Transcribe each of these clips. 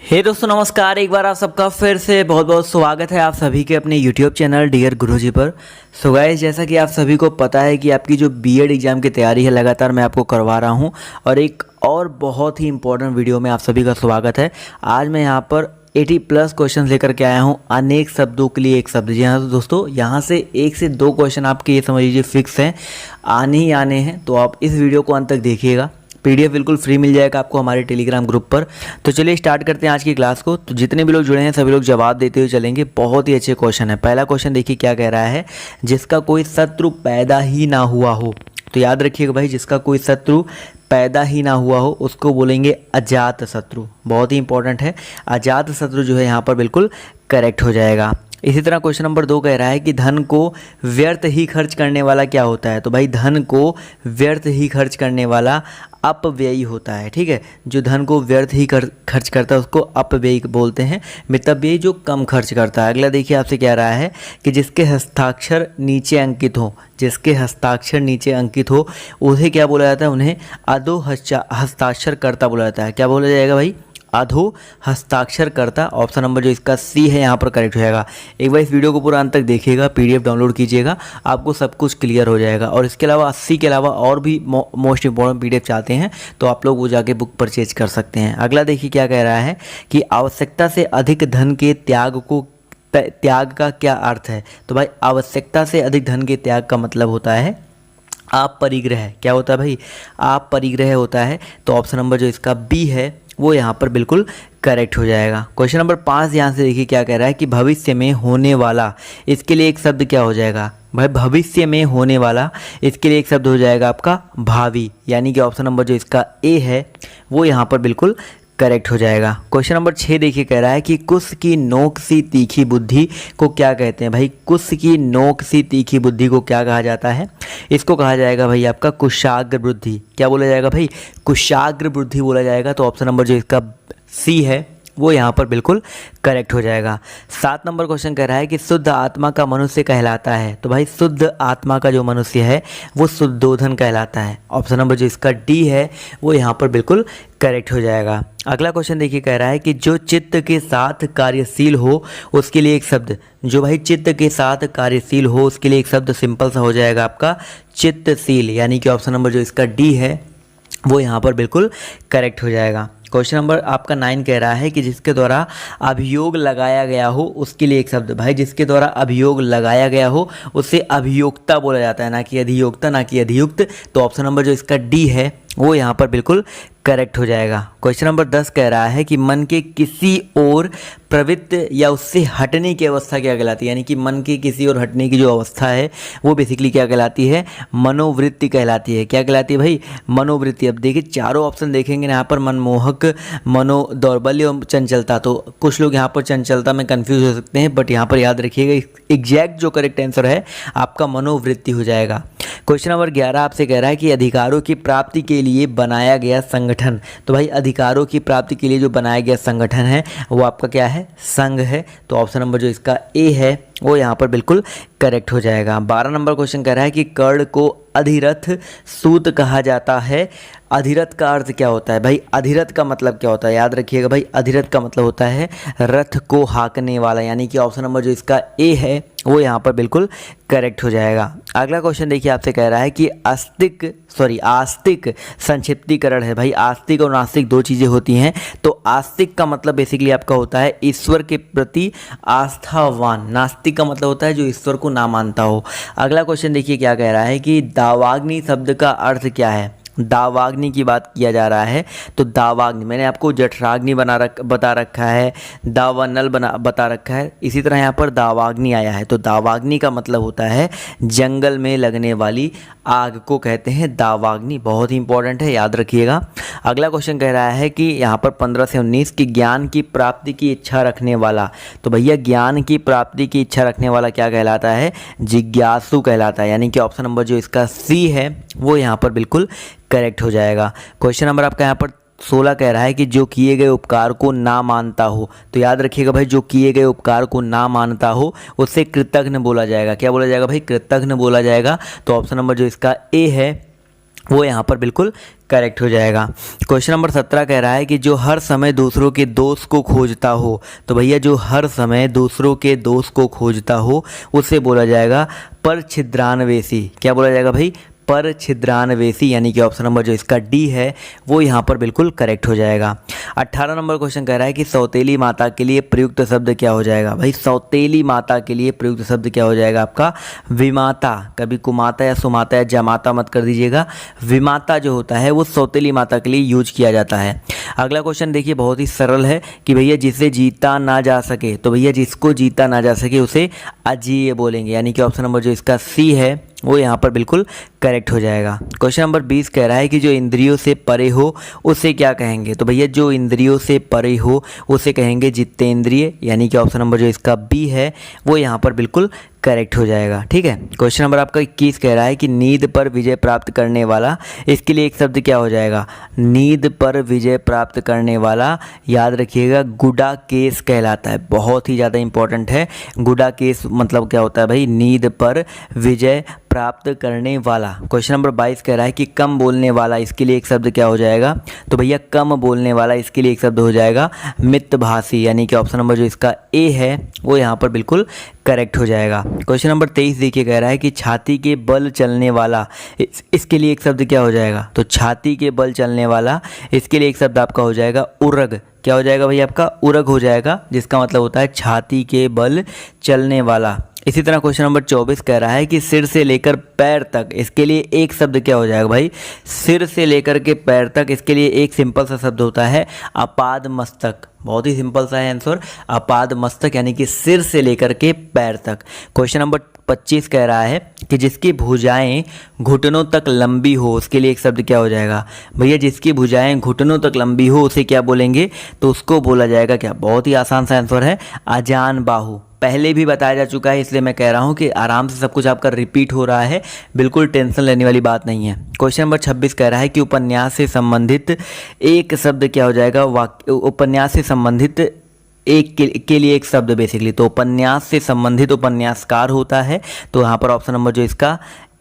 हे दोस्तों नमस्कार। एक बार आप सबका फिर से बहुत बहुत स्वागत है आप सभी के अपने यूट्यूब चैनल डियर गुरुजी पर। सो गाइस, जैसा कि आप सभी को पता है कि आपकी जो बीएड एग्ज़ाम की तैयारी है लगातार मैं आपको करवा रहा हूं और एक और बहुत ही इंपॉर्टेंट वीडियो में आप सभी का स्वागत है। आज मैं यहां पर 80+ क्वेश्चन लेकर के आया हूं अनेक शब्दों के लिए एक शब्द। जी हाँ दोस्तों, यहाँ से 1 से 2 क्वेश्चन आपके ये समझ लीजिए फिक्स हैं, आने ही आने हैं। तो आप इस वीडियो को अंत तक देखिएगा। पीडीएफ बिल्कुल फ्री मिल जाएगा आपको हमारे टेलीग्राम ग्रुप पर। तो चलिए स्टार्ट करते हैं आज की क्लास को। तो जितने भी लोग जुड़े हैं सभी लोग जवाब देते हुए चलेंगे। बहुत ही अच्छे क्वेश्चन है। पहला क्वेश्चन देखिए क्या कह रहा है, जिसका कोई शत्रु पैदा ही ना हुआ हो। तो याद रखिएगा भाई, जिसका कोई शत्रु पैदा ही ना हुआ हो उसको बोलेंगे अजात शत्रु। बहुत ही इंपॉर्टेंट है, अजात शत्रु जो है यहाँ पर बिल्कुल करेक्ट हो जाएगा। इसी तरह क्वेश्चन नंबर 2 कह रहा है कि धन को व्यर्थ ही खर्च करने वाला क्या होता है। तो भाई धन को व्यर्थ ही खर्च करने वाला अपव्ययी होता है। ठीक है, जो धन को व्यर्थ ही खर्च करता है उसको अपव्ययी बोलते हैं, मितव्ययी जो कम खर्च करता है। अगला देखिए आपसे कह रहा है कि जिसके हस्ताक्षर नीचे अंकित हो, जिसके हस्ताक्षर नीचे अंकित हो उसे क्या बोला जाता है, उन्हें अधो हस्ताक्षरकर्ता बोला जाता है। क्या बोला जाएगा भाई, अधो हस्ताक्षरकर्ता। ऑप्शन नंबर जो इसका सी है यहाँ पर करेक्ट हो जाएगा। एक बार इस वीडियो को पूरा अंत तक देखिएगा, पीडीएफ डाउनलोड कीजिएगा, आपको सब कुछ क्लियर हो जाएगा। और इसके अलावा 80 के अलावा और भी मोस्ट इंपॉर्टेंट पीडीएफ चाहते हैं तो आप लोग वो जाके बुक परचेज कर सकते हैं। अगला देखिए क्या कह रहा है कि आवश्यकता से अधिक धन के त्याग का क्या अर्थ है। तो भाई आवश्यकता से अधिक धन के त्याग का मतलब होता है आप परिग्रह। क्या होता है भाई, आप परिग्रह होता है। तो ऑप्शन नंबर जो इसका बी है वो यहाँ पर बिल्कुल करेक्ट हो जाएगा। क्वेश्चन नंबर 5 यहाँ से देखिए क्या कह रहा है कि भविष्य में होने वाला, इसके लिए एक शब्द क्या हो जाएगा भाई, भविष्य में होने वाला, इसके लिए एक शब्द हो जाएगा आपका भावी। यानी कि ऑप्शन नंबर जो इसका ए है वो यहाँ पर बिल्कुल करेक्ट हो जाएगा। क्वेश्चन नंबर 6 देखिए कह रहा है कि कुश की नोक सी तीखी बुद्धि को क्या कहते हैं। भाई कुश की नोक सी तीखी बुद्धि को क्या कहा जाता है, इसको कहा जाएगा भाई आपका कुशाग्र बुद्धि। क्या बोला जाएगा भाई, कुशाग्र बुद्धि बोला जाएगा। तो ऑप्शन नंबर जो इसका सी है वो यहाँ पर बिल्कुल करेक्ट हो जाएगा। 7 नंबर क्वेश्चन कह रहा है कि शुद्ध आत्मा का मनुष्य कहलाता है। तो भाई शुद्ध आत्मा का जो मनुष्य है वो शुद्धोधन कहलाता है। ऑप्शन नंबर जो इसका डी है वो यहाँ पर बिल्कुल करेक्ट हो जाएगा। अगला क्वेश्चन देखिए कह रहा है कि जो चित्त के साथ कार्यशील हो उसके लिए एक शब्द, जो भाई चित्त के साथ कार्यशील हो उसके लिए एक शब्द सिंपल सा हो जाएगा आपका चित्तशील। यानी कि ऑप्शन नंबर जो इसका डी है वो यहाँ पर बिल्कुल करेक्ट हो जाएगा। क्वेश्चन नंबर आपका 9 कह रहा है कि जिसके द्वारा अभियोग लगाया गया हो उसके लिए एक शब्द। भाई जिसके द्वारा अभियोग लगाया गया हो उसे अभियोक्ता बोला जाता है, ना कि अधियोक्ता, ना कि अधियुक्त। तो ऑप्शन नंबर जो इसका डी है वो यहाँ पर बिल्कुल करेक्ट हो जाएगा। क्वेश्चन नंबर 10 कह रहा है कि मन के किसी और प्रवृत्ति या उससे हटने की अवस्था क्या कहलाती है। यानी कि मन के किसी और हटने की जो अवस्था है वो बेसिकली क्या कहलाती है, मनोवृत्ति कहलाती है। क्या कहलाती है भाई, मनोवृत्ति। अब देखिए चारों ऑप्शन देखेंगे यहाँ पर, मनमोहक, मनो दौर्बल्य और चंचलता। तो कुछ लोग यहाँ पर चंचलता में कंफ्यूज हो सकते हैं, बट यहाँ पर याद रखिएगा एग्जैक्ट जो करेक्ट आंसर है आपका मनोवृत्ति हो जाएगा। क्वेश्चन नंबर 11 आपसे कह रहा है कि अधिकारों की प्राप्ति के लिए बनाया गया संगठन। तो भाई अधिकारों की प्राप्ति के लिए जो बनाया गया संगठन है वो आपका क्या है, संघ है। तो ऑप्शन नंबर जो इसका ए है वो यहाँ पर बिल्कुल करेक्ट हो जाएगा। 12 नंबर क्वेश्चन कह रहा है कि कर्ण को अधिरथ सूत कहा जाता है। अधिरथ का अर्थ क्या होता है भाई, अधिरथ का मतलब क्या होता है, याद रखिएगा भाई अधिरथ का मतलब होता है रथ को हाँकने वाला। यानी कि ऑप्शन नंबर जो इसका ए है वो यहाँ पर बिल्कुल करेक्ट हो जाएगा। अगला क्वेश्चन देखिए आपसे कह रहा है कि आस्तिक संक्षिप्तीकरण है। भाई आस्तिक और नास्तिक दो चीज़ें होती हैं। तो आस्तिक का मतलब बेसिकली आपका होता है ईश्वर के प्रति आस्थावान, नास्तिक का मतलब होता है जो ईश्वर को ना मानता हो। अगला क्वेश्चन देखिए क्या कह रहा है कि दावाग्नि शब्द का अर्थ क्या है। दावाग्नि की बात किया जा रहा है। तो दावाग्नि मैंने आपको जठराग्नि बता रखा है, दावानल बता रखा है, इसी तरह यहाँ पर दावाग्नि आया है। तो दावाग्नि का मतलब होता है जंगल में लगने वाली आग को कहते हैं दावाग्नि। बहुत ही इंपॉर्टेंट है, याद रखिएगा। अगला क्वेश्चन कह रहा है कि यहाँ पर 15 से 19 की ज्ञान की प्राप्ति की इच्छा रखने वाला। तो भैया ज्ञान की प्राप्ति की इच्छा रखने वाला क्या कहलाता है, जिज्ञासु कहलाता है। यानी कि ऑप्शन नंबर जो इसका सी है वो यहाँ पर बिल्कुल करेक्ट हो जाएगा। क्वेश्चन नंबर आपका यहाँ पर 16 कह रहा है कि जो किए गए उपकार को ना मानता हो। तो याद रखिएगा भाई जो किए गए उपकार को ना मानता हो उससे कृतघ्न बोला जाएगा। क्या बोला जाएगा भाई, कृतघ्न बोला जाएगा। तो ऑप्शन नंबर जो इसका ए है वो यहाँ पर बिल्कुल करेक्ट हो जाएगा। क्वेश्चन नंबर 17 कह रहा है कि जो हर समय दूसरों के दोस्त को खोजता हो, तो भैया जो हर समय दूसरों के दोस्त को खोजता हो उसे बोला जाएगा परछिद्रान्वेषी। क्या बोला जाएगा भाई? परछिद्रान्वेषी, यानी कि ऑप्शन नंबर जो इसका डी है वो यहाँ पर बिल्कुल करेक्ट हो जाएगा। 18 नंबर क्वेश्चन कह रहा है कि सौतेली माता के लिए प्रयुक्त शब्द क्या हो जाएगा? भाई सौतेली माता के लिए प्रयुक्त शब्द क्या हो जाएगा आपका? विमाता। कभी कुमाता या सुमाता या जमाता मत कर दीजिएगा। विमाता जो होता है वो सौतेली माता के लिए यूज किया जाता है। अगला क्वेश्चन देखिए, बहुत ही सरल है कि भैया जिसे जीता ना जा सके, तो भैया जिसको जीता ना जा सके उसे अजेय बोलेंगे, यानी कि ऑप्शन नंबर जो इसका सी है वो यहाँ पर बिल्कुल करेक्ट हो जाएगा। क्वेश्चन नंबर 20 कह रहा है कि जो इंद्रियों से परे हो उसे क्या कहेंगे? तो भैया जो इंद्रियों से परे हो उसे कहेंगे जितेंद्रिय, यानी कि ऑप्शन नंबर जो इसका बी है वो यहाँ पर बिल्कुल करेक्ट हो जाएगा। ठीक है। क्वेश्चन नंबर आपका 21 कह रहा है कि नींद पर विजय प्राप्त करने वाला, इसके लिए एक शब्द क्या हो जाएगा? नींद पर विजय प्राप्त करने वाला, याद रखिएगा, गुडाकेश कहलाता है। बहुत ही ज़्यादा इंपॉर्टेंट है। गुडाकेश मतलब क्या होता है भाई? नींद पर विजय प्राप्त करने वाला। क्वेश्चन नंबर 22 कह रहा है कि कम बोलने वाला, इसके लिए एक शब्द क्या हो जाएगा? तो भैया कम बोलने वाला, इसके लिए एक शब्द हो जाएगा मितभाषी, यानी कि ऑप्शन नंबर जो इसका ए है वो यहाँ पर बिल्कुल करेक्ट हो जाएगा। क्वेश्चन नंबर 23 देखिए, कह रहा है कि छाती के बल चलने वाला, इसके लिए एक शब्द क्या हो जाएगा? तो छाती के बल चलने वाला, इसके लिए एक शब्द आपका हो जाएगा उरग। क्या हो जाएगा भाई? आपका उरग हो जाएगा, जिसका मतलब होता है छाती के बल चलने वाला। इसी तरह क्वेश्चन नंबर 24 कह रहा है कि सिर से लेकर पैर तक, इसके लिए एक शब्द क्या हो जाएगा भाई? सिर से लेकर के पैर तक, इसके लिए एक सिंपल सा शब्द होता है अपाद मस्तक। बहुत ही सिंपल सा है आंसर, अपाद मस्तक, यानी कि सिर से लेकर के पैर तक। क्वेश्चन नंबर 25 कह रहा है कि जिसकी भुजाएं घुटनों तक लंबी हो, उसके लिए एक शब्द क्या हो जाएगा? भैया जिसकी भुजाएं घुटनों तक लंबी हो उसे क्या बोलेंगे? तो उसको बोला जाएगा क्या? बहुत ही आसान सा आंसर है अजान बाहु। पहले भी बताया जा चुका है, इसलिए मैं कह रहा हूँ कि आराम से सब कुछ आपका रिपीट हो रहा है, बिल्कुल टेंशन लेने वाली बात नहीं है। क्वेश्चन नंबर 26 कह रहा है कि उपन्यास से संबंधित एक शब्द क्या हो जाएगा? उपन्यास से संबंधित एक के लिए एक शब्द बेसिकली, तो उपन्यास से संबंधित उपन्यासकार होता है, तो यहाँ पर ऑप्शन नंबर जो इसका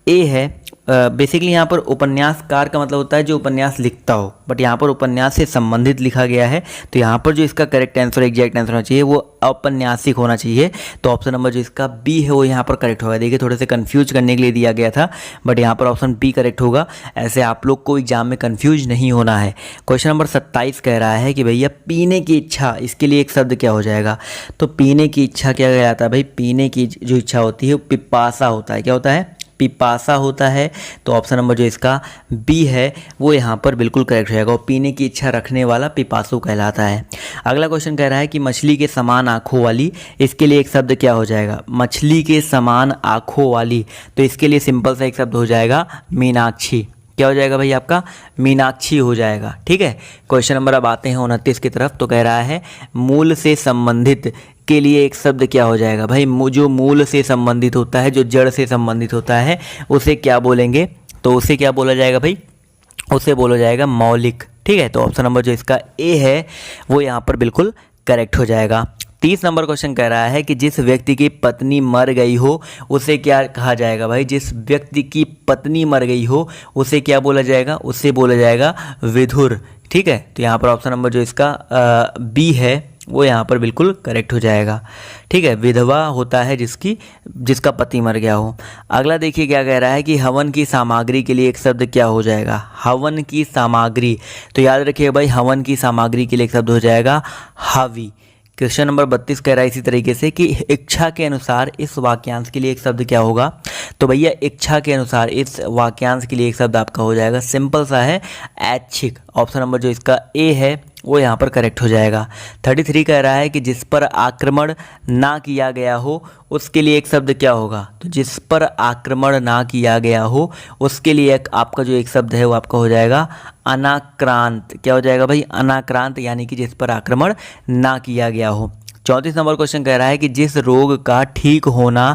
ए है। बेसिकली यहाँ पर उपन्यासकार का मतलब होता है जो उपन्यास लिखता हो, बट यहाँ पर उपन्यास से संबंधित लिखा गया है, तो यहाँ पर जो इसका करेक्ट आंसर, एग्जैक्ट आंसर होना चाहिए वो औपन्यासिक होना चाहिए। तो ऑप्शन नंबर जो इसका बी है वो यहाँ पर करेक्ट होगा। देखिए थोड़े से कंफ्यूज करने के लिए दिया गया था, बट यहाँ पर ऑप्शन बी करेक्ट होगा। ऐसे आप लोग को एग्जाम में कंफ्यूज नहीं होना है। क्वेश्चन नंबर 27 कह रहा है कि भैया पीने की इच्छा, इसके लिए एक शब्द क्या हो जाएगा? तो पीने की इच्छा क्या कहलाता है भाई? पीने की जो इच्छा होती है वो पिपासा होता है। क्या होता है? पिपासा होता है। तो ऑप्शन नंबर जो इसका बी है वो यहाँ पर बिल्कुल करेक्ट हो जाएगा। और पीने की इच्छा रखने वाला पिपासु कहलाता है। अगला क्वेश्चन कह रहा है कि मछली के समान आँखों वाली, इसके लिए एक शब्द क्या हो जाएगा? मछली के समान आँखों वाली, तो इसके लिए सिंपल सा एक शब्द हो जाएगा मीनाक्षी। क्या हो जाएगा भाई? आपका मीनाक्षी हो जाएगा। ठीक है। क्वेश्चन नंबर अब आते हैं 29 की तरफ। तो कह रहा है मूल से संबंधित के लिए एक शब्द क्या हो जाएगा भाई? जो मूल से संबंधित होता है, जो जड़ से संबंधित होता है, उसे क्या बोलेंगे? तो उसे क्या बोला जाएगा भाई? उसे बोला जाएगा मौलिक। ठीक है। तो ऑप्शन नंबर जो इसका ए है वो यहाँ पर बिल्कुल करेक्ट हो जाएगा। 30 नंबर क्वेश्चन कह रहा है कि जिस व्यक्ति की पत्नी मर गई हो उसे क्या कहा जाएगा भाई? जिस व्यक्ति की पत्नी मर गई हो उसे क्या बोला जाएगा? उसे बोला जाएगा विधुर। ठीक है। तो यहाँ पर ऑप्शन नंबर जो इसका बी है वो यहाँ पर बिल्कुल करेक्ट हो जाएगा। ठीक है। विधवा होता है जिसका पति मर गया हो। अगला देखिए क्या कह रहा है कि हवन की सामग्री के लिए एक शब्द क्या हो जाएगा? हवन की सामग्री, तो याद रखिए भाई हवन की सामग्री के लिए एक शब्द हो जाएगा हावी। क्वेश्चन नंबर 32 कह रहा है इसी तरीके से कि इच्छा के अनुसार इस वाक्यांश के लिए एक शब्द क्या होगा? तो भैया इच्छा के अनुसार इस वाक्यांश के लिए एक शब्द आपका हो जाएगा, सिंपल सा है ऐच्छिक। ऑप्शन नंबर जो इसका ए है वो यहाँ पर करेक्ट हो जाएगा। 33 कह रहा है कि जिस पर आक्रमण ना किया गया हो उसके लिए एक शब्द क्या होगा? तो जिस पर आक्रमण ना किया गया हो उसके लिए आपका जो एक शब्द है वो आपका हो जाएगा अनाक्रांत। क्या हो जाएगा भाई? अनाक्रांत, यानी कि जिस पर आक्रमण ना किया गया हो। 34 नंबर क्वेश्चन कह रहा है कि जिस रोग का ठीक होना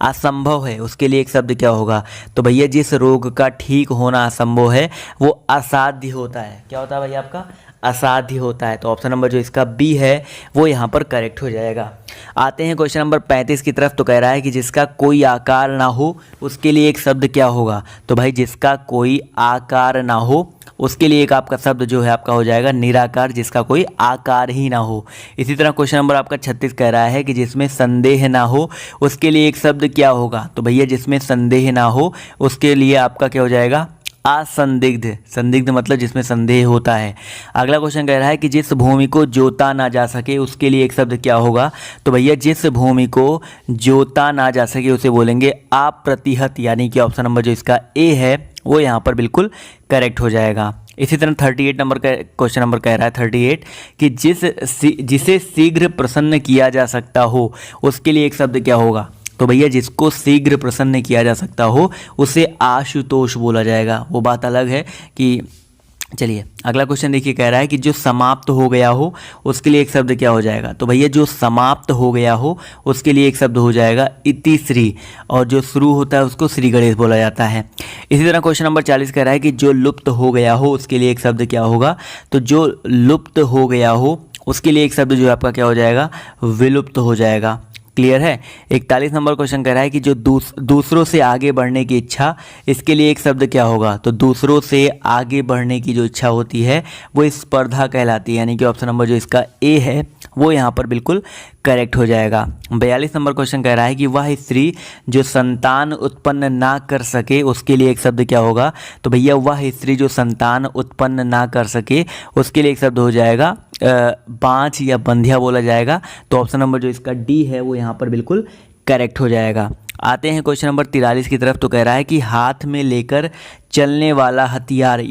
असंभव है उसके लिए एक शब्द क्या होगा? तो भैया जिस रोग का ठीक होना असंभव है वो असाध्य होता है। क्या होता है भैया? आपका असाध्य होता है। तो ऑप्शन नंबर जो इसका बी है वो यहाँ पर करेक्ट हो जाएगा। आते हैं क्वेश्चन नंबर 35 की तरफ। तो कह रहा है कि जिसका कोई आकार ना हो उसके लिए एक शब्द क्या होगा। तो भाई जिसका कोई आकार ना हो उसके लिए एक आपका शब्द जो है आपका हो जाएगा निराकार, जिसका कोई आकार ही ना हो। इसी तरह क्वेश्चन नंबर आपका 36 कह रहा है कि जिसमें संदेह ना हो उसके लिए एक शब्द क्या होगा। तो भैया जिसमें संदेह ना हो उसके लिए आपका क्या हो जाएगा असंदिग्ध। संदिग्ध मतलब जिसमें संदेह होता है। अगला क्वेश्चन कह रहा है कि जिस भूमि को जोता ना जा सके उसके लिए एक शब्द क्या होगा। तो भैया जिस भूमि को जोता ना जा सके उसे बोलेंगे अप्रतिहत, यानी कि ऑप्शन नंबर जो इसका ए है वो यहाँ पर बिल्कुल करेक्ट हो जाएगा। इसी तरह 38 नंबर का क्वेश्चन नंबर कह रहा है 38 कि जिसे शीघ्र प्रसन्न किया जा सकता हो उसके लिए एक शब्द क्या होगा। तो भैया जिसको शीघ्र प्रसन्न किया जा सकता हो उसे आशुतोष बोला जाएगा, वो बात अलग है कि चलिए अगला क्वेश्चन देखिए। कह रहा है कि जो समाप्त हो गया हो उसके लिए एक शब्द क्या हो जाएगा। तो भैया जो समाप्त हो गया हो उसके लिए एक शब्द हो जाएगा इतिश्री, और जो शुरू होता है उसको श्री गणेश बोला जाता है। इसी तरह क्वेश्चन नंबर 40 कह रहा है कि जो लुप्त हो गया हो उसके लिए एक शब्द क्या होगा। तो जो लुप्त हो गया हो उसके लिए एक शब्द जो है आपका क्या हो जाएगा विलुप्त हो जाएगा। क्लियर है। 41 नंबर क्वेश्चन कह रहा है कि जो दूसरों से आगे बढ़ने की इच्छा, इसके लिए एक शब्द क्या होगा। तो दूसरों से आगे बढ़ने की जो इच्छा होती है वो स्पर्धा कहलाती है, यानी कि ऑप्शन नंबर जो इसका ए है वो यहाँ पर बिल्कुल करेक्ट हो जाएगा। 42 नंबर क्वेश्चन कह रहा है कि वह स्त्री जो संतान उत्पन्न ना कर सके उसके लिए एक शब्द क्या होगा। तो भैया वह स्त्री जो संतान उत्पन्न ना कर सके उसके लिए एक शब्द हो जाएगा बांझ या बंधिया बोला जाएगा। तो ऑप्शन नंबर जो इसका डी है वो यहाँ पर बिल्कुल करेक्ट हो जाएगा। आते हैं क्वेश्चन नंबर 43 की तरफ। तो कह रहा है कि हाथ में लेकर चलने वाला हथियार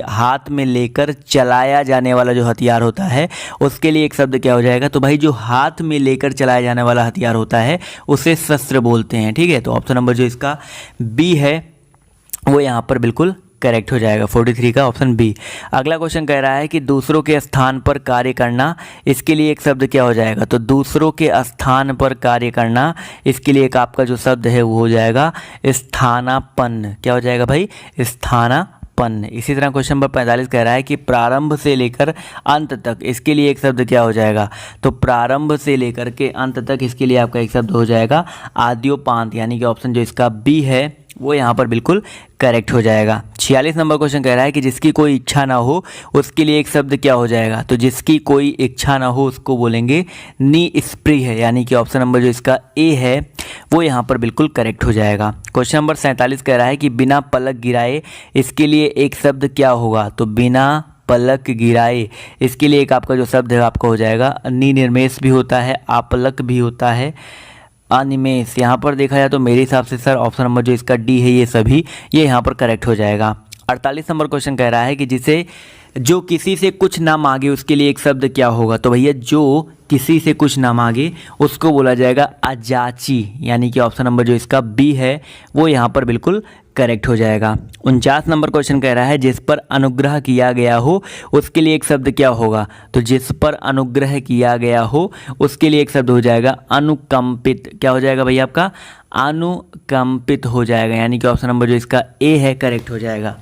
हाथ में लेकर चलाया जाने वाला जो हथियार होता है उसके लिए एक शब्द क्या हो जाएगा। तो भाई जो हाथ में लेकर चलाया जाने वाला हथियार होता है उसे शस्त्र बोलते हैं। ठीक है, तो ऑप्शन नंबर जो इसका बी है वो यहाँ पर बिल्कुल करेक्ट हो जाएगा। 43 का ऑप्शन बी। अगला क्वेश्चन कह रहा है कि दूसरों के स्थान पर कार्य करना, इसके लिए एक शब्द क्या हो जाएगा। तो दूसरों के स्थान पर कार्य करना, इसके लिए एक आपका जो शब्द है वो हो जाएगा स्थानापन्न। क्या हो जाएगा भाई स्थानापन्न। इसी तरह क्वेश्चन नंबर 45 कह रहा है कि प्रारंभ से लेकर अंत तक, इसके लिए एक शब्द क्या हो जाएगा। तो प्रारंभ से लेकर के अंत तक इसके लिए आपका एक शब्द हो जाएगा आद्योपांत, यानी कि ऑप्शन जो इसका बी है वो यहाँ पर बिल्कुल करेक्ट हो जाएगा। 46 नंबर क्वेश्चन कह रहा है कि जिसकी कोई इच्छा ना हो उसके लिए एक शब्द क्या हो जाएगा। तो जिसकी कोई इच्छा ना हो उसको बोलेंगे निस्पृह, यानी कि ऑप्शन नंबर जो इसका ए है वो यहाँ पर बिल्कुल करेक्ट हो जाएगा। क्वेश्चन नंबर 47 कह रहा है कि बिना पलक गिराए, इसके लिए एक शब्द क्या होगा। तो बिना पलक गिराए, इसके लिए एक आपका जो शब्द है आपका हो जाएगा निर्मेश भी होता है, आपलक भी होता है, अनिमेष। यहाँ पर देखा जाए तो मेरे हिसाब से सर ऑप्शन नंबर जो इसका डी है ये यहाँ पर करेक्ट हो जाएगा। 48 नंबर क्वेश्चन कह रहा है कि जो किसी से कुछ ना मांगे उसके लिए एक शब्द क्या होगा। तो भैया जो किसी से कुछ ना मांगे उसको बोला जाएगा अजाची, यानी कि ऑप्शन नंबर जो इसका बी है वो यहाँ पर बिल्कुल करेक्ट हो जाएगा। 49 नंबर क्वेश्चन कह रहा है जिस पर अनुग्रह किया गया हो उसके लिए एक शब्द क्या होगा। तो जिस पर अनुग्रह किया गया हो उसके लिए एक शब्द हो जाएगा अनुकंपित। क्या हो जाएगा भैया आपका अनुकंपित हो जाएगा, यानी कि ऑप्शन नंबर जो इसका ए है करेक्ट हो जाएगा।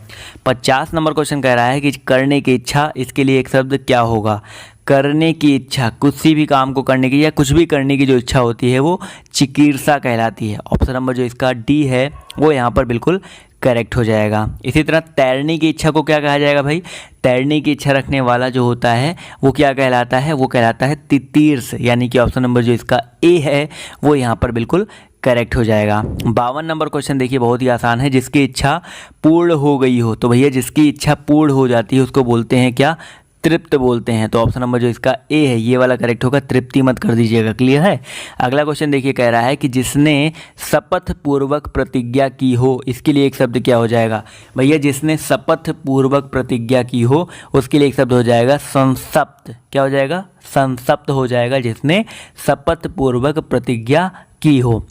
50 नंबर क्वेश्चन कह रहा है कि करने की इच्छा, इसके लिए एक शब्द क्या होगा। करने की इच्छा, किसी भी काम को करने की या कुछ भी करने की जो इच्छा होती है वो चिकीर्षा कहलाती है। ऑप्शन नंबर जो इसका डी है वो यहाँ पर बिल्कुल करेक्ट हो जाएगा। इसी तरह तैरने की इच्छा को क्या कहा जाएगा भाई। तैरने की इच्छा रखने वाला जो होता है वो क्या कहलाता है, वो कहलाता है तितीर्ष, यानी कि ऑप्शन नंबर जो इसका ए है वो यहाँ पर बिल्कुल करेक्ट हो जाएगा। 52 नंबर क्वेश्चन देखिए बहुत ही आसान है, जिसकी इच्छा पूर्ण हो गई हो। तो भैया जिसकी इच्छा पूर्ण हो जाती है उसको बोलते हैं क्या, तृप्त बोलते हैं। तो ऑप्शन नंबर जो इसका ए है ये वाला करेक्ट होगा, तृप्ति मत कर दीजिएगा। क्लियर है। अगला क्वेश्चन देखिए कह रहा है कि जिसने शपथ पूर्वक प्रतिज्ञा की हो, इसके लिए एक शब्द क्या हो जाएगा। भैया जिसने शपथ पूर्वक प्रतिज्ञा की हो उसके लिए एक शब्द हो जाएगा संसप्त। क्या हो जाएगा, संसप्त हो जाएगा, जिसने शपथ पूर्वक प्रतिज्ञा की हो।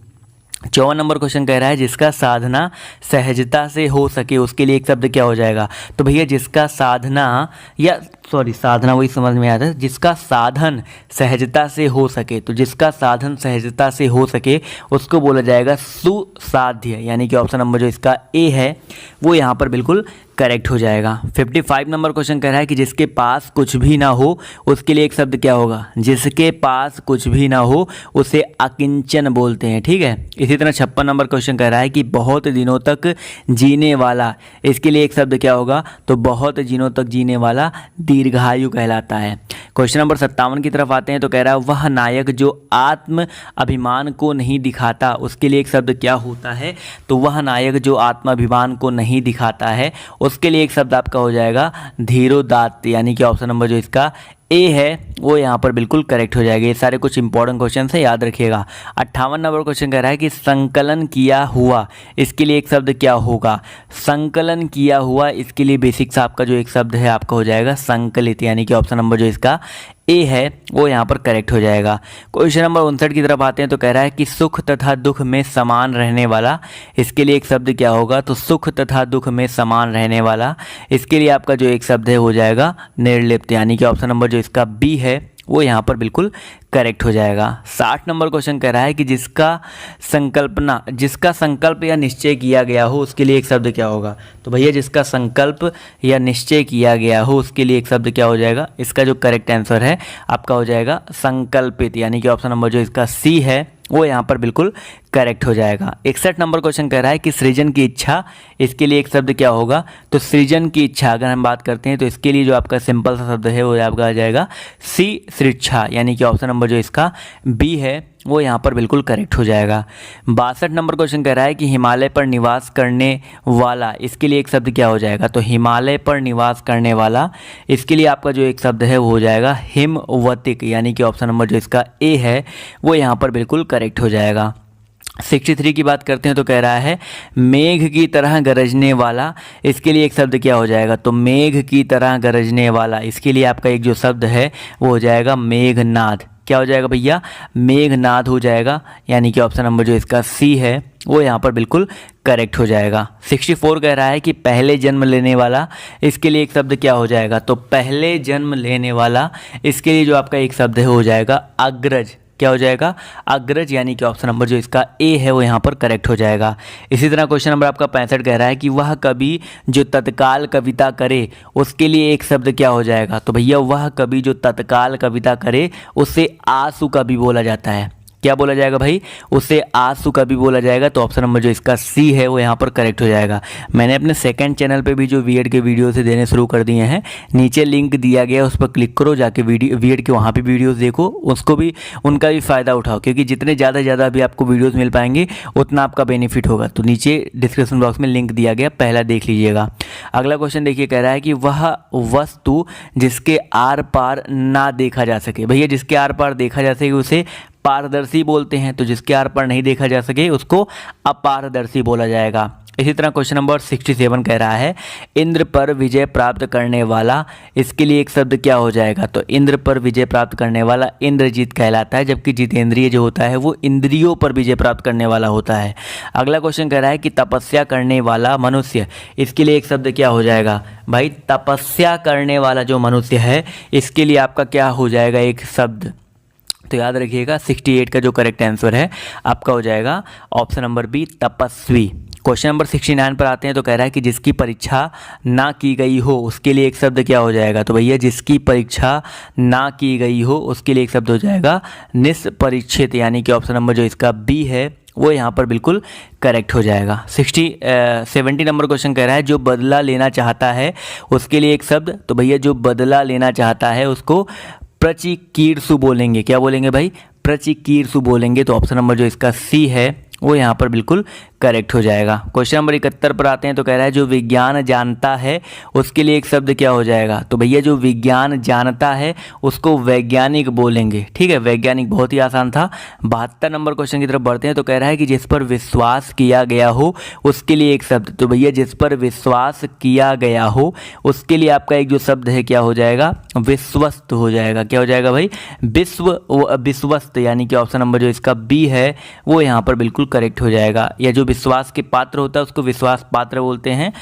54 नंबर क्वेश्चन कह रहा है जिसका साधना सहजता से हो सके उसके लिए एक शब्द क्या हो जाएगा। तो भैया जिसका साधना वही समझ में आता है, जिसका साधन सहजता से हो सके। तो जिसका साधन सहजता से हो सके उसको बोला जाएगा सुसाध्य, यानी कि ऑप्शन नंबर जो इसका ए है वो यहाँ पर बिल्कुल करेक्ट हो जाएगा। 55 नंबर क्वेश्चन कह रहा है कि जिसके पास कुछ भी ना हो उसके लिए एक शब्द क्या होगा। जिसके पास कुछ भी ना हो उसे अकिंचन बोलते हैं, ठीक है। इसी तरह 56 नंबर क्वेश्चन कह रहा है कि बहुत दिनों तक जीने वाला, इसके लिए एक शब्द क्या होगा। तो बहुत दिनों तक जीने वाला दीर्घायु कहलाता है। क्वेश्चन नंबर 57 की तरफ आते हैं तो कह रहा है वह नायक जो आत्म अभिमान को नहीं दिखाता, उसके लिए एक शब्द क्या होता है। तो वह नायक जो आत्माभिमान को नहीं दिखाता है उसके लिए एक शब्द आपका हो जाएगा धीरोदात्त, यानी कि ऑप्शन नंबर जो इसका ए है वो यहाँ पर बिल्कुल करेक्ट हो जाएगा। ये सारे कुछ इंपॉर्टेंट क्वेश्चन है, याद रखिएगा। 58 नंबर क्वेश्चन कह रहा है कि संकलन किया हुआ, इसके लिए एक शब्द क्या होगा। संकलन किया हुआ, इसके लिए बेसिक सा आपका जो एक शब्द है आपका हो जाएगा संकलित, यानी कि ऑप्शन नंबर जो इसका ए है वो यहाँ पर करेक्ट हो जाएगा। क्वेश्चन नंबर 59 की तरफ आते हैं तो कह रहा है कि सुख तथा दुख में समान रहने वाला, इसके लिए एक शब्द क्या होगा। तो सुख तथा दुख में समान रहने वाला, इसके लिए आपका जो एक शब्द है हो जाएगा निर्लिप्त, यानी कि ऑप्शन नंबर जो इसका बी है वो यहाँ पर बिल्कुल करेक्ट हो जाएगा। 60 नंबर क्वेश्चन कह रहा है कि जिसका संकल्प या निश्चय किया गया हो उसके लिए एक शब्द क्या होगा। तो भैया जिसका संकल्प या निश्चय किया गया हो उसके लिए एक शब्द क्या हो जाएगा। इसका जो करेक्ट आंसर है आपका हो जाएगा संकल्पित, यानी कि ऑप्शन नंबर जो इसका सी है वो यहाँ पर बिल्कुल करेक्ट हो जाएगा। 61 नंबर क्वेश्चन कह रहा है कि सृजन की इच्छा, इसके लिए एक शब्द क्या होगा। तो सृजन की इच्छा अगर हम बात करते हैं तो इसके लिए जो आपका सिंपल सा शब्द है वो आपका आ जाएगा सी सृच्छा, यानी कि ऑप्शन नंबर जो इसका बी है वो यहाँ पर बिल्कुल करेक्ट हो जाएगा। 62 नंबर क्वेश्चन कह रहा है कि हिमालय पर निवास करने वाला, इसके लिए एक शब्द क्या हो जाएगा। तो हिमालय पर निवास करने वाला, इसके लिए आपका जो एक शब्द है वो हो जाएगा हिमवतिक, यानी कि ऑप्शन नंबर जो इसका ए है वो यहाँ पर बिल्कुल करेक्ट हो जाएगा। 63 की बात करते हैं तो कह रहा है मेघ की तरह गरजने वाला, इसके लिए एक शब्द क्या हो जाएगा। तो मेघ की तरह गरजने वाला, इसके लिए आपका एक जो शब्द है वो हो जाएगा मेघनाद। क्या हो जाएगा भैया, मेघनाद हो जाएगा, यानी कि ऑप्शन नंबर जो इसका सी है वो यहाँ पर बिल्कुल करेक्ट हो जाएगा। 64 कह रहा है कि पहले जन्म लेने वाला, इसके लिए एक शब्द क्या हो जाएगा। तो पहले जन्म लेने वाला, इसके लिए जो आपका एक शब्द है हो जाएगा अग्रज। क्या हो जाएगा, अग्रज, यानी कि ऑप्शन नंबर जो इसका ए है वो यहाँ पर करेक्ट हो जाएगा। इसी तरह क्वेश्चन नंबर आपका 65 कह रहा है कि वह कवि जो तत्काल कविता करे उसके लिए एक शब्द क्या हो जाएगा। तो भैया वह कवि जो तत्काल कविता करे उसे आंसू कवि बोला जाता है। क्या बोला जाएगा भाई, उसे आंसू कवि बोला जाएगा। तो ऑप्शन नंबर जो इसका सी है वो यहाँ पर करेक्ट हो जाएगा। मैंने अपने सेकंड चैनल पे भी जो बीएड के वीडियो से देने शुरू कर दिए हैं, नीचे लिंक दिया गया उस पर क्लिक करो, जाके बीएड के वहाँ पे वीडियोस देखो, उसको भी उनका भी फ़ायदा उठाओ, क्योंकि जितने ज़्यादा से ज़्यादा अभी आपको वीडियोज़ मिल पाएंगे उतना आपका बेनिफिट होगा। तो नीचे डिस्क्रिप्शन बॉक्स में लिंक दिया गया, पहला देख लीजिएगा। अगला क्वेश्चन देखिए, कह रहा है कि वह वस्तु जिसके आर पार ना देखा जा सके, भैया जिसके आर पार देखा जा सके उसे पारदर्शी बोलते हैं। तो जिसके आर पार नहीं देखा जा सके उसको अपारदर्शी बोला जाएगा। इसी तरह क्वेश्चन नंबर 67 कह रहा है इंद्र पर विजय प्राप्त करने वाला, इसके लिए एक शब्द क्या हो जाएगा। तो इंद्र पर विजय प्राप्त करने वाला इंद्रजीत कहलाता है, जबकि जितेंद्रिय जो होता है वो इंद्रियों पर विजय प्राप्त करने वाला होता है। अगला क्वेश्चन कह रहा है कि तपस्या करने वाला मनुष्य, इसके लिए एक शब्द क्या हो जाएगा। भाई तपस्या करने वाला जो मनुष्य है इसके लिए आपका क्या हो जाएगा एक शब्द। तो याद रखिएगा 68 का जो करेक्ट आंसर है आपका हो जाएगा ऑप्शन नंबर बी तपस्वी। क्वेश्चन नंबर 69 पर आते हैं तो कह रहा है कि जिसकी परीक्षा ना की गई हो उसके लिए एक शब्द क्या हो जाएगा। तो भैया जिसकी परीक्षा ना की गई हो उसके लिए एक शब्द हो जाएगा निष्परीक्षित, यानी कि ऑप्शन नंबर जो इसका बी है वो यहाँ पर बिल्कुल करेक्ट हो जाएगा। 70 नंबर क्वेश्चन कह रहा है जो बदला लेना चाहता है उसके लिए एक शब्द। तो भैया जो बदला लेना चाहता है उसको प्रचिकीर्षु बोलेंगे। क्या बोलेंगे भाई, प्रचिकीर्षु बोलेंगे। तो ऑप्शन नंबर जो इसका सी है वो यहाँ पर बिल्कुल करेक्ट हो जाएगा। क्वेश्चन नंबर 71 पर आते हैं तो कह रहा है जो विज्ञान जानता है उसके लिए एक शब्द क्या हो जाएगा। तो भैया जो विज्ञान जानता है उसको वैज्ञानिक बोलेंगे। ठीक है, वैज्ञानिक बहुत ही आसान था। 72 नंबर क्वेश्चन की तरफ बढ़ते हैं तो कह रहा है कि जिस पर विश्वास किया गया हो उसके लिए एक शब्द। तो भैया जिस पर विश्वास किया गया हो उसके लिए आपका एक जो शब्द है क्या हो जाएगा, विश्वस्त हो जाएगा। क्या हो जाएगा भाई, विश्वस्त, यानी कि ऑप्शन नंबर जो इसका बी है वो यहाँ पर बिल्कुल करेक्ट हो जाएगा। या जो विश्वास के पात्र होता है उसको विश्वास पात्र बोलते हैं।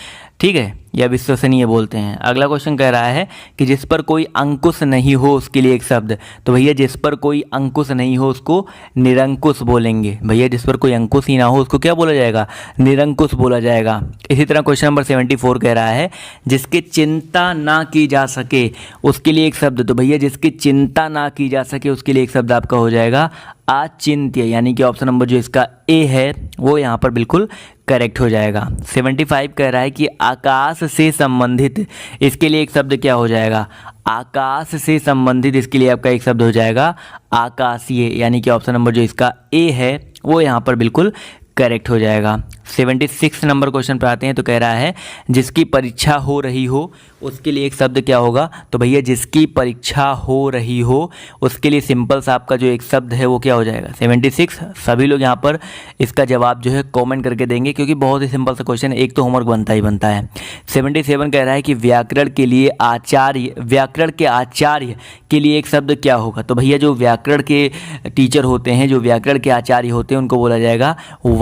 ठीक है, या विश्वसनीय बोलते हैं। अगला क्वेश्चन कह रहा है कि जिस पर कोई अंकुश नहीं हो उसके लिए एक शब्द। तो भैया जिस पर कोई अंकुश नहीं हो उसको निरंकुश बोलेंगे। भैया जिस पर कोई अंकुश ही ना हो उसको क्या बोला जाएगा? निरंकुश बोला जाएगा। इसी तरह क्वेश्चन नंबर 74 कह रहा है जिसकी चिंता ना की जा सके उसके लिए एक शब्द। तो भैया जिसकी चिंता ना की जा सके उसके लिए एक शब्द आपका हो जाएगा अचिंत्य, यानी कि ऑप्शन नंबर जो इसका ए है वो यहाँ पर बिल्कुल करेक्ट हो जाएगा। 75 कह रहा है कि आकाश से संबंधित, इसके लिए एक शब्द क्या हो जाएगा? आकाश से संबंधित, इसके लिए आपका एक शब्द हो जाएगा आकाशीय, यानी कि ऑप्शन नंबर जो इसका ए है वो यहाँ पर बिल्कुल करेक्ट हो जाएगा। 76 नंबर क्वेश्चन पर आते हैं। तो कह रहा है जिसकी परीक्षा हो रही हो उसके लिए एक शब्द क्या होगा? तो भैया जिसकी परीक्षा हो रही हो उसके लिए सिंपल सा आपका जो एक शब्द है वो क्या हो जाएगा? 76 सभी लोग यहाँ पर इसका जवाब जो है कमेंट करके देंगे, क्योंकि बहुत ही सिंपल सा क्वेश्चन है, एक तो होमवर्क बनता ही बनता है। 77 कह रहा है कि व्याकरण के लिए आचार्य, व्याकरण के आचार्य के लिए एक शब्द क्या होगा? तो भैया जो व्याकरण के टीचर होते हैं, जो व्याकरण के आचार्य होते हैं, उनको बोला जाएगा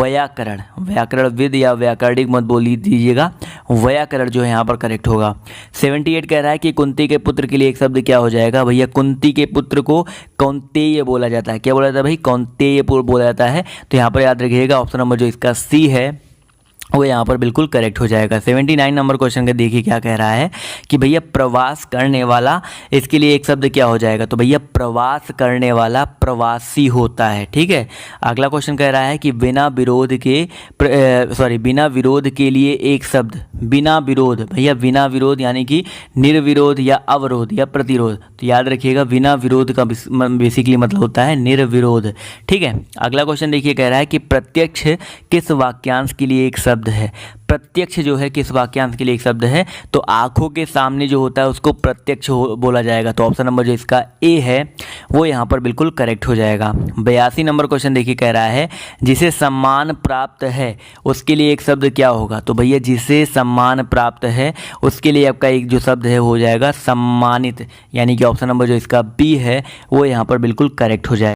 व्याकरण। व्याकरणविद या व्याकरणिक मत बोल दीजिएगा, व्याकरण जो है यहाँ पर करेक्ट होगा। 78 कह रहा है कि कुंती के पुत्र के लिए एक शब्द क्या हो जाएगा? भैया कुंती के पुत्र को कौंतेय बोला जाता है। क्या बोला जाता है भाई? कौंतेय बोला जाता है। तो यहाँ पर याद रखिएगा ऑप्शन नंबर जो इसका सी है वो यहाँ पर बिल्कुल करेक्ट हो जाएगा। 79 नंबर क्वेश्चन का देखिए क्या कह रहा है कि भैया प्रवास करने वाला, इसके लिए एक शब्द क्या हो जाएगा? तो भैया प्रवास करने वाला प्रवासी होता है। ठीक है। अगला क्वेश्चन कह रहा है कि बिना विरोध के लिए एक शब्द। बिना विरोध, भैया बिना विरोध यानी कि निर्विरोध या अवरोध या प्रतिरोध। तो याद रखिएगा बिना विरोध का बेसिकली मतलब होता है निर्विरोध। ठीक है। अगला क्वेश्चन देखिए कह रहा है कि प्रत्यक्ष किस वाक्यांश के लिए एक शब्द है? प्रत्यक्ष जो है किस वाक्यांश के लिए एक शब्द है? तो आंखों के सामने जो होता है उसको प्रत्यक्ष बोला जाएगा। तो ऑप्शन नंबर जो इसका ए है वो यहाँ पर बिल्कुल करेक्ट हो जाएगा। 82 नंबर क्वेश्चन देखिए कह रहा है जिसे सम्मान प्राप्त है उसके लिए एक शब्द क्या होगा? तो भैया जिसे सम्मान प्राप्त है उसके लिए आपका एक जो शब्द है वो हो जाएगा सम्मानित, यानी कि ऑप्शन नंबर जो इसका बी है वो यहाँ पर बिल्कुल करेक्ट हो जाएगा।